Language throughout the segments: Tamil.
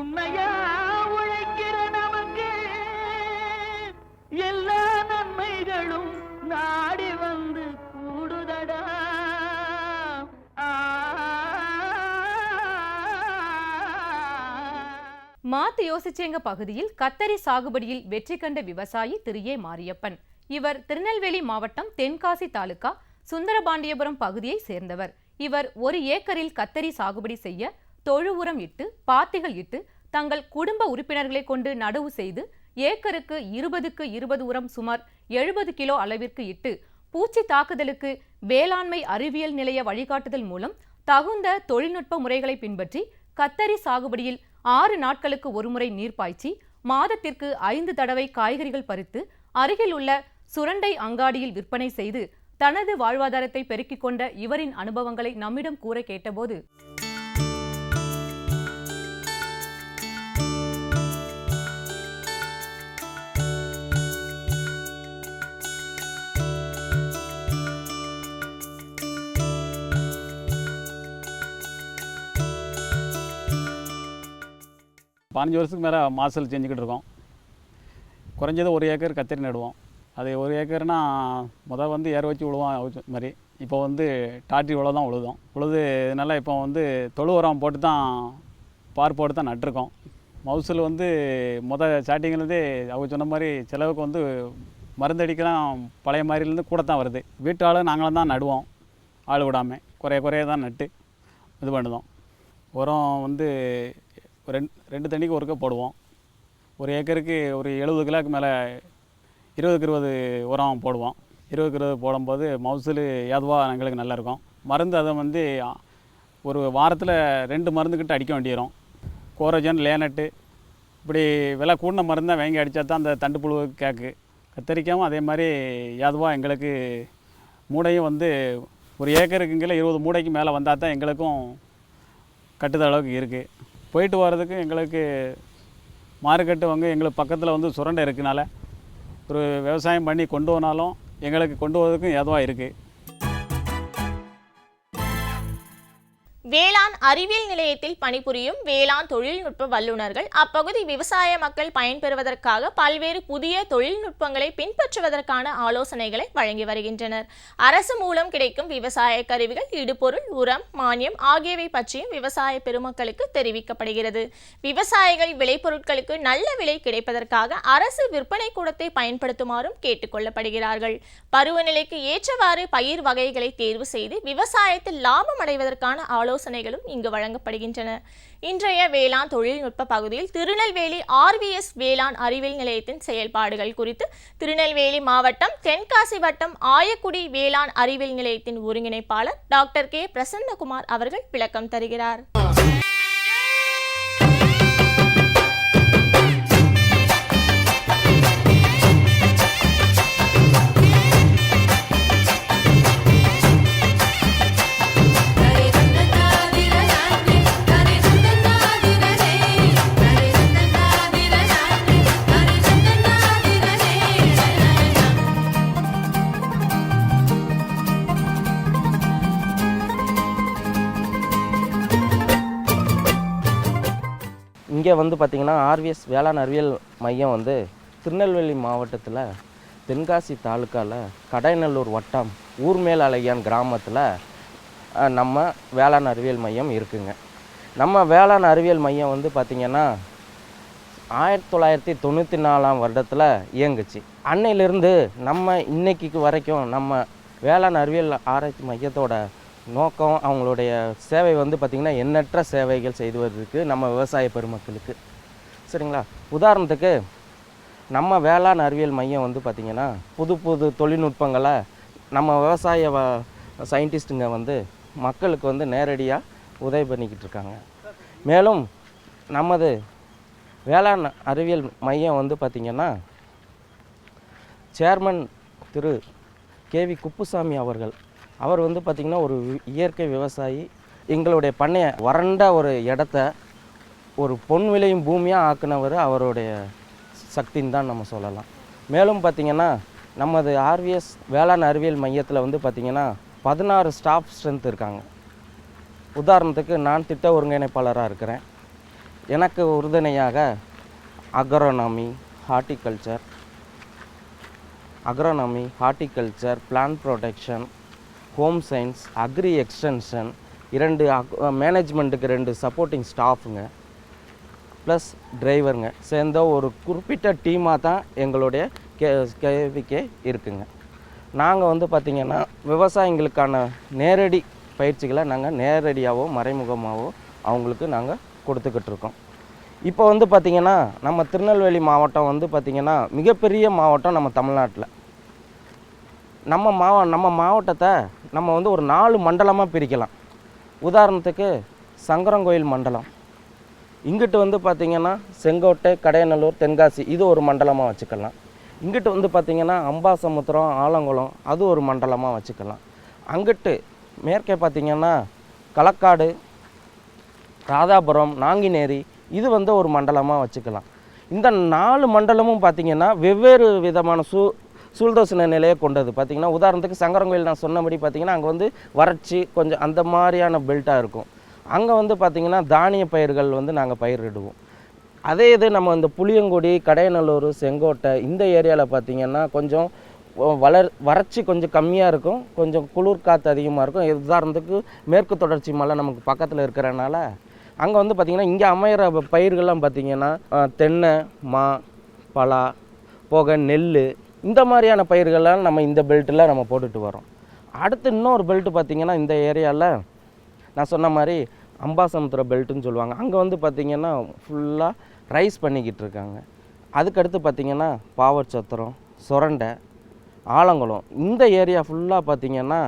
உண்மையா உழைக்கிற நமக்கு எல்லா நன்மைகளும் நாடி வந்து கூடுதடா. மாத்து யோசிச்சேங்க பகுதியில் கத்தரி சாகுபடியில் வெற்றி கண்ட விவசாயி திரு ஏ மாரியப்பன். இவர் திருநெல்வேலி மாவட்டம் தென்காசி தாலுகா சுந்தரபாண்டியபுரம் பகுதியை சேர்ந்தவர். இவர் 1 ஏக்கரில் கத்தரி சாகுபடி செய்ய தொழு உரம் இட்டு பாத்திகள் இட்டு தங்கள் குடும்ப உறுப்பினர்களை கொண்டு நடவு செய்து ஏக்கருக்கு 20க்கு 20 உரம் சுமார் 70 கிலோ அளவிற்கு இட்டு பூச்சி தாக்குதலுக்கு வேளாண்மை அறிவியல் நிலைய வழிகாட்டுதல் மூலம் தகுந்த தொழில்நுட்ப முறைகளை பின்பற்றி கத்தரி சாகுபடியில் 6 நாட்களுக்கு ஒருமுறை நீர் பாய்ச்சி மாதத்திற்கு 5 தடவை காய்கறிகள் பறித்து அருகில் உள்ள சுரண்டை அங்காடியில் விற்பனை செய்து தனது வாழ்வாதாரத்தை பெருக்கிக் கொண்ட இவரின் அனுபவங்களை நம்மிடம் கூற கேட்டபோது, பதினஞ்சு வருஷத்துக்கு மேலே மாசல் செஞ்சுக்கிட்டு இருக்கோம். குறைஞ்சது 1 ஏக்கர் கத்திரி நடுவோம். அது 1 ஏக்கர்னா முதல் வந்து ஏற வச்சு உழுவோம் மாதிரி. இப்போ வந்து டாட்டி உழவு தான் உழுது இதனால இப்போ வந்து தொழு உரம் போட்டு தான் பார் போட்டு தான் நட்டுருக்கோம். மவுசல் வந்து ஸ்டார்டிங்லேருந்தே அவங்க சொன்ன மாதிரி செலவுக்கு வந்து மருந்தடிக்கலாம் பழைய மாதிரிலேருந்து கூட தான் வருது. வீட்டு ஆள் நாங்களும் தான் நடுவோம், ஆள் விடாமல் குறைய தான் நட்டு இது பண்ணுதோம். உரம் வந்து 2 தண்ணிக்கு ஒருக்க போடுவோம். 1 ஏக்கருக்கு ஒரு 70 கிலோக்கு மேலே 20க்கு 20 உரம் போடுவோம். 20க்கு 20 போடும்போது மவுசல் ஏதுவாக எங்களுக்கு நல்லாயிருக்கும். மருந்து அதை வந்து ஒரு வாரத்தில் 2 மருந்துக்கிட்ட அடிக்க வேண்டியிரும். கோரோஜன், லேனட்டு இப்படி விலை கூடின மருந்து தான் வாங்கி அடித்தா தான் அந்த தண்டு புழு கேக்கு. கத்தரிக்காவும் அதே மாதிரி ஏதுவாக எங்களுக்கு மூடையும் வந்து 1 ஏக்கருக்குங்கிற 20 மூடைக்கு மேலே வந்தால் தான் எங்களுக்கும் கட்டுத அளவுக்கு இருக்குது. போயிட்டு வர்றதுக்கு எங்களுக்கு மார்க்கெட்டு வந்து எங்களுக்கு பக்கத்தில் வந்து சுரண்டை இருக்கனால ஒரு விவசாயம் பண்ணி கொண்டு போனாலும் எங்களுக்கு கொண்டு வரதுக்கும் ஏதுவாக இருக்குது. வேளாண் அறிவியல் நிலையத்தில் பணிபுரியும் வேளாண் தொழில்நுட்ப வல்லுநர்கள் அப்பகுதி விவசாய மக்கள் பயன்பெறுவதற்காக பல்வேறு புதிய தொழில்நுட்பங்களை பின்பற்றுவதற்கான ஆலோசனைகளை வழங்கி வருகின்றனர். அரசு மூலம் கிடைக்கும் விவசாய கருவிகள், இடுபொருள், உரம், மானியம் ஆகியவை பற்றியும் விவசாய பெருமக்களுக்கு தெரிவிக்கப்படுகிறது. விவசாயிகள் விளைபொருட்களுக்கு நல்ல விலை கிடைப்பதற்காக அரசு விற்பனை கூடத்தை பயன்படுத்துமாறும் கேட்டுக் கொள்ளப்படுகிறார்கள். பருவநிலைக்கு ஏற்றவாறு பயிர் வகைகளை தேர்வு செய்து விவசாயத்தில் லாபம் அடைவதற்கான ஆலோசனைகளும் இங்கு வழங்கப்படுகின்றன. இன்றைய வேளாண் தொழில்நுட்ப பகுதியில் திருநெல்வேலி RVS வேளாண் அறிவியல் நிலையத்தின் செயல்பாடுகள் குறித்து திருநெல்வேலி மாவட்டம் தென்காசி வட்டம் ஆயக்குடி வேளாண் அறிவியல் நிலையத்தின் ஒருங்கிணைப்பாளர் டாக்டர் கே பிரசன்னகுமார் அவர்கள் விளக்கம் தருகிறார். இங்கே வந்து பார்த்திங்கன்னா RVS வேளாண் அறிவியல் மையம் வந்து திருநெல்வேலி மாவட்டத்தில் தென்காசி தாலுக்காவில் கடைநல்லூர் வட்டம் ஊர்மேல் அலையான் கிராமத்தில் நம்ம வேளாண் அறிவியல் மையம் இருக்குங்க. நம்ம வேளாண் அறிவியல் மையம் வந்து பார்த்திங்கன்னா 1994ஆம் வருடத்தில் இயங்குச்சு. அன்னையிலிருந்து நம்ம இன்னைக்கு வரைக்கும் நம்ம வேளாண் அறிவியல் ஆராய்ச்சி மையத்தோட நோக்கம், அவங்களுடைய சேவை வந்து பார்த்திங்கன்னா எண்ணற்ற சேவைகள் செய்து வருவதற்கு நம்ம விவசாய பெருமக்களுக்கு. சரிங்களா, உதாரணத்துக்கு நம்ம வேளாண் அறிவியல் மையம் வந்து பார்த்திங்கன்னா புது தொழில்நுட்பங்களை நம்ம விவசாய சயின்டிஸ்ட்டுங்க வந்து மக்களுக்கு வந்து நேரடியாக உதவி பண்ணிக்கிட்டு இருக்காங்க. மேலும் நமது வேளாண் அறிவியல் மையம் வந்து பார்த்திங்கன்னா சேர்மன் திரு KV குப்புசாமி அவர் வந்து பார்த்திங்கன்னா ஒரு இயற்கை விவசாயி. எங்களுடைய பண்ணைய வறண்ட ஒரு இடத்த ஒரு பொன் விளையும் பூமியாக ஆக்குனவர் அவருடைய சக்தின்னு தான் நம்ம சொல்லலாம். மேலும் பார்த்திங்கன்னா நமது RVS வேளாண் அறிவியல் மையத்தில் வந்து பார்த்திங்கன்னா 16 ஸ்டாஃப் ஸ்ட்ரென்த் இருக்காங்க. உதாரணத்துக்கு நான் திட்ட ஒருங்கிணைப்பாளராக இருக்கிறேன். எனக்கு உறுதுணையாக agronomy, horticulture, plant protection, home science, agri extension, 2 மேனேஜ்மெண்ட்டுக்கு 2 சப்போர்ட்டிங் ஸ்டாஃபுங்க ப்ளஸ் டிரைவருங்க சேர்ந்த ஒரு குறிப்பிட்ட டீமாக தான் எங்களுடைய கேவிகே இருக்குங்க. நாங்கள் வந்து பார்த்திங்கன்னா விவசாயிகளுக்கான நேரடி பயிற்சிகளை நாங்கள் நேரடியாகவோ மறைமுகமாகவோ அவங்களுக்கு நாங்கள் கொடுத்துக்கிட்டு இருக்கோம். இப்போ வந்து பார்த்திங்கன்னா நம்ம திருநெல்வேலி மாவட்டம் வந்து பார்த்திங்கன்னா மிகப்பெரிய மாவட்டம் நம்ம தமிழ்நாட்டில். நம்ம மாவட்டத்தை நம்ம வந்து ஒரு 4 மண்டலமாக பிரிக்கலாம். உதாரணத்துக்கு சங்கரங்கோயில் மண்டலம், இங்கிட்டு வந்து பார்த்திங்கன்னா செங்கோட்டை, கடையநல்லூர், தென்காசி, இது ஒரு மண்டலமாக வச்சுக்கலாம். இங்கிட்டு வந்து பார்த்திங்கன்னா அம்பாசமுத்திரம், ஆலங்குளம், அது ஒரு மண்டலமாக வச்சுக்கலாம். அங்கிட்டு மேற்கே பார்த்திங்கன்னா களக்காடு, ராதாபுரம், நாங்கினேரி, இது வந்து ஒரு மண்டலமாக வச்சுக்கலாம். இந்த 4 மண்டலமும் பார்த்திங்கன்னா வெவ்வேறு விதமான சூழ்தோசன நிலையை கொண்டது. பார்த்திங்கன்னா உதாரணத்துக்கு சங்கரங்கோயில் நான் சொன்னபடி பார்த்திங்கன்னா அங்கே வந்து வறட்சி கொஞ்சம் அந்த மாதிரியான பெல்ட்டாக இருக்கும். அங்கே வந்து பார்த்திங்கன்னா தானிய பயிர்கள் வந்து நாங்கள் பயிரிடுவோம். அதே இது நம்ம இந்த புளியங்குடி, கடையநல்லூர், செங்கோட்டை இந்த ஏரியாவில் பார்த்திங்கன்னா கொஞ்சம் வறட்சி கொஞ்சம் கம்மியாக இருக்கும், கொஞ்சம் குளிர் காற்று அதிகமாக இருக்கும். உதாரணத்துக்கு மேற்கு தொடர்ச்சி மலை நமக்கு பக்கத்தில் இருக்கிறனால அங்கே வந்து பார்த்திங்கன்னா இங்கே அமையிற பயிர்கள்லாம் பார்த்திங்கன்னா தென்னை, மா, பலா போக நெல், இந்த மாதிரியான பயிர்கள்லாம் நம்ம இந்த பெல்ட்டில் நம்ம போட்டுட்டு வரோம். அடுத்து இன்னொரு பெல்ட்டு பார்த்திங்கன்னா இந்த ஏரியாவில் நான் சொன்ன மாதிரி அம்பாசமுத்திர பெல்ட்டுன்னு சொல்லுவாங்க. அங்கே வந்து பார்த்திங்கன்னா ஃபுல்லாக ரைஸ் பண்ணிக்கிட்டு இருக்காங்க. அதுக்கடுத்து பார்த்திங்கன்னா பாவச்சத்திரம், சுரண்டை, ஆலங்குளம், இந்த ஏரியா ஃபுல்லாக பார்த்திங்கன்னா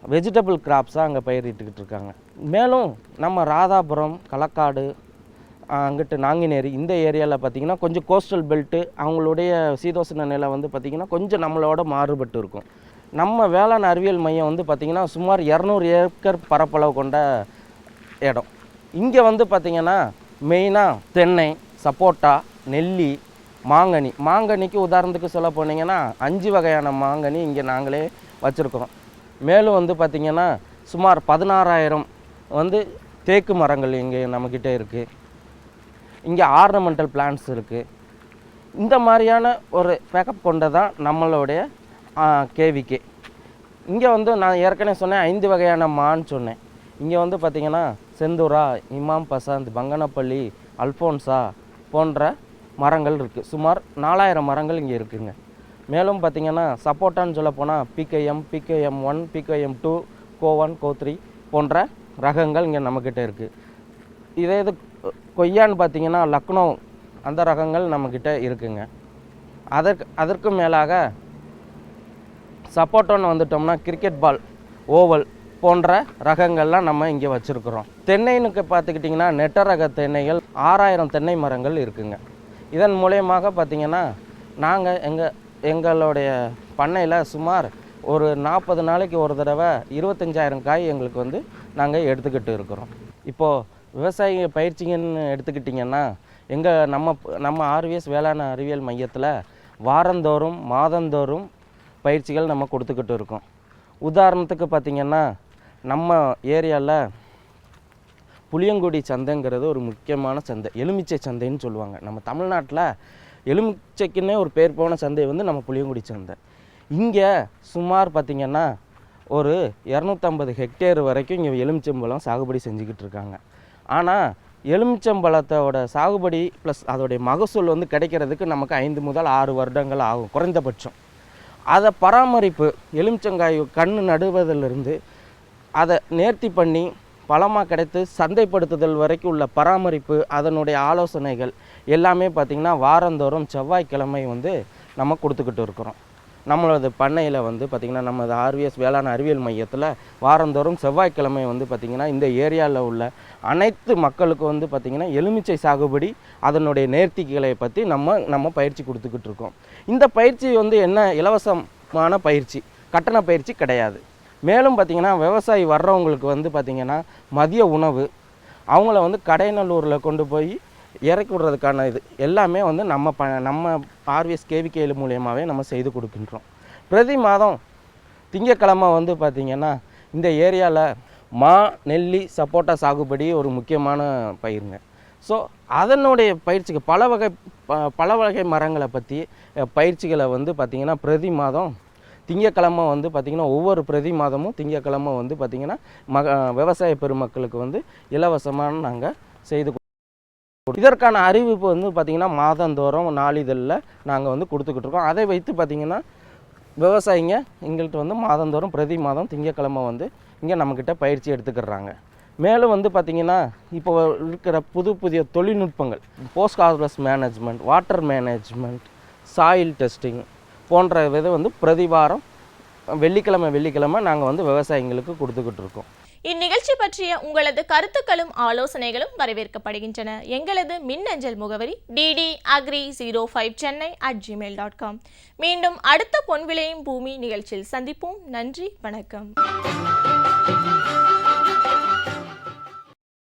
வெஜிடபிள் கிராப்ஸாக அங்கே பயிரிட்டுக்கிட்டு இருக்காங்க. மேலும் நம்ம ராதாபுரம், களக்காடு, அங்கிட்டு நாங்கினேரி இந்த ஏரியாவில் பார்த்திங்கன்னா கொஞ்சம் கோஸ்டல் பெல்ட்டு, அவங்களுடைய சீதோஷண நிலை வந்து பார்த்திங்கன்னா கொஞ்சம் நம்மளோட மாறுபட்டு இருக்கும். நம்ம வேளாண் அறிவியல் மையம் வந்து பார்த்திங்கன்னா சுமார் 200 ஏக்கர் பரப்பளவு கொண்ட இடம். இங்கே வந்து பார்த்திங்கன்னா மெயினாக தென்னை, சப்போட்டா, நெல்லி, மாங்கனிக்கு உதாரணத்துக்கு சொல்ல போனீங்கன்னா 5 வகையான மாங்கனி இங்கே நாங்களே வச்சுருக்கிறோம். மேலும் வந்து பார்த்திங்கன்னா சுமார் 16,000 வந்து தேக்கு மரங்கள் இங்கே நம்மக்கிட்ட இருக்குது. இங்கே ஆர்னமெண்டல் பிளான்ட்ஸ் இருக்குது. இந்த மாதிரியான ஒரு பேக்கப் கொண்டதான் நம்மளுடைய கேவிகே. இங்கே வந்து நான் ஏற்கனவே சொன்னேன் 5 வகையான மான்னு சொன்னேன். இங்கே வந்து பார்த்திங்கன்னா செந்தூரா, இமாம் பசந்த், பங்கனப்பள்ளி, அல்ஃபோன்சா போன்ற மரங்கள் இருக்குது. சுமார் 4000 மரங்கள் இங்கே இருக்குதுங்க. மேலும் பார்த்திங்கன்னா சப்போட்டான்னு சொல்ல போனால் PKM, PKM1, PKM2, CO1, CO3 போன்ற ரகங்கள் இங்கே நம்மக்கிட்ட இருக்குது. இதே இது கொய்யான்னு பார்த்திங்கன்னா லக்னோ, அந்த ரகங்கள் நம்மக்கிட்ட இருக்குங்க. அதற்கு மேலாக சப்போட்டோன்னு வந்துட்டோம்னா கிரிக்கெட் பால், ஓவல் போன்ற ரகங்கள்லாம் நம்ம இங்கே வச்சுருக்குறோம். தென்னைனுக்கு பார்த்துக்கிட்டிங்கன்னா நெட்ட ரக தென்னைகள் 6000 தென்னை மரங்கள் இருக்குங்க. இதன் மூலயமாக பார்த்திங்கன்னா நாங்கள் எங்களுடைய பண்ணையில் சுமார் ஒரு 40 நாளைக்கு ஒரு தடவை 25,000 காய் எங்களுக்கு வந்து நாங்கள் எடுத்துக்கிட்டு இருக்கிறோம். இப்போது விவசாய பயிற்சிங்கன்னு எடுத்துக்கிட்டிங்கன்னா நம்ம ஆர்விஎஸ் வேளாண் அறிவியல் மையத்தில் வாரந்தோறும் மாதந்தோறும் பயிற்சிகள் நம்ம கொடுத்துக்கிட்டு இருக்கோம். உதாரணத்துக்கு பார்த்திங்கன்னா நம்ம ஏரியாவில் புளியங்குடி சந்தைங்கிறது ஒரு முக்கியமான சந்தை, எலுமிச்சை சந்தைன்னு சொல்லுவாங்க. நம்ம தமிழ்நாட்டில் எலுமிச்சைக்குன்னே ஒரு பேர் போன சந்தை வந்து நம்ம புளியங்குடி சந்தை. இங்கே சுமார் பார்த்திங்கன்னா ஒரு 250 ஹெக்டேர் வரைக்கும் இங்கே எலுமிச்சம்பழம் சாகுபடி செஞ்சுக்கிட்டு இருக்காங்க. ஆனால் எலுமிச்சம்பழத்தோட சாகுபடி ப்ளஸ் அதோடைய மகசூல் வந்து கிடைக்கிறதுக்கு நமக்கு 5 முதல் 6 வருடங்கள் ஆகும் குறைந்தபட்சம். அதை பராமரிப்பு, எலுமிச்சங்காய் கன்று நடுவதிலிருந்து அதை நேர்த்தி பண்ணி பழமாக கிடைத்து சந்தைப்படுத்துதல் வரைக்கும் உள்ள பராமரிப்பு, அதனுடைய ஆலோசனைகள் எல்லாமே பார்த்திங்கன்னா வாரந்தோறும் செவ்வாய்க்கிழமை வந்து நம்ம கொடுத்துக்கிட்டு இருக்கிறோம். நம்மளது பண்ணையில் வந்து பார்த்திங்கன்னா நமது ஆர்விஎஸ் வேளாண் அறிவியல் மையத்தில் வாரந்தோறும் செவ்வாய்க்கிழமை வந்து பார்த்திங்கன்னா இந்த ஏரியாவில் உள்ள அனைத்து மக்களுக்கு வந்து பார்த்திங்கன்னா எலுமிச்சை சாகுபடி அதனுடைய நேர்த்திகளை பற்றி நம்ம பயிற்சி கொடுத்துக்கிட்டு இருக்கோம். இந்த பயிற்சி வந்து என்ன இலவசமான பயிற்சி, கட்டண பயிற்சி கிடையாது. மேலும் பார்த்திங்கன்னா விவசாயி வர்றவங்களுக்கு வந்து பார்த்திங்கன்னா மதிய உணவு அவங்கள வந்து கடையநல்லூரில் கொண்டு போய் இறக்கி விடுறதுக்கான இது எல்லாமே வந்து நம்ம ஆர்விஎஸ் கேவிகேல மூலியமாகவே நம்ம செய்து கொடுக்கின்றோம். பிரதி மாதம் திங்கக்கிழமை வந்து பார்த்திங்கன்னா இந்த ஏரியாவில் மா, நெல்லி, சப்போட்டா சாகுபடி ஒரு முக்கியமான பயிருங்க. ஸோ அதனுடைய பயிற்சிக்கு பல வகை மரங்களை பற்றி பயிற்சிகளை வந்து பார்த்திங்கன்னா பிரதி மாதம் திங்கக்கிழமை வந்து பார்த்திங்கன்னா ஒவ்வொரு பிரதி மாதமும் திங்கக்கிழமை வந்து பார்த்திங்கன்னா விவசாய பெருமக்களுக்கு வந்து இலவசமான நாங்கள் செய்து இதற்கான அறிவிப்பு வந்து பார்த்திங்கன்னா மாதந்தோறும் நாளிதழில் நாங்கள் வந்து கொடுத்துக்கிட்டு இருக்கோம். அதை வைத்து பார்த்திங்கன்னா விவசாயிங்க எங்கள்கிட்ட வந்து மாதந்தோறும் பிரதி மாதம் திங்கக்கிழமை வந்து இங்கே நம்மக்கிட்ட பயிற்சி எடுத்துக்கிறாங்க. மேலும் வந்து பார்த்திங்கன்னா இப்போ இருக்கிற புதிய தொழில்நுட்பங்கள் post harvest management, water management, soil testing போன்ற இதை வந்து பிரதி வாரம் வெள்ளிக்கிழமை நாங்கள் வந்து விவசாயிங்களுக்கு கொடுத்துக்கிட்டு இருக்கோம். இந்நிகழ்ச்சி பற்றிய உங்களது கருத்துக்களும் ஆலோசனைகளும் வரவேற்கப்படுகின்றன. எங்களது மின்னஞ்சல் முகவரி ddagri05chennai@gmail.com. மீண்டும் அடுத்த பொன் விளையும் பூமி நிகழ்ச்சியில் சந்திப்போம். நன்றி, வணக்கம்.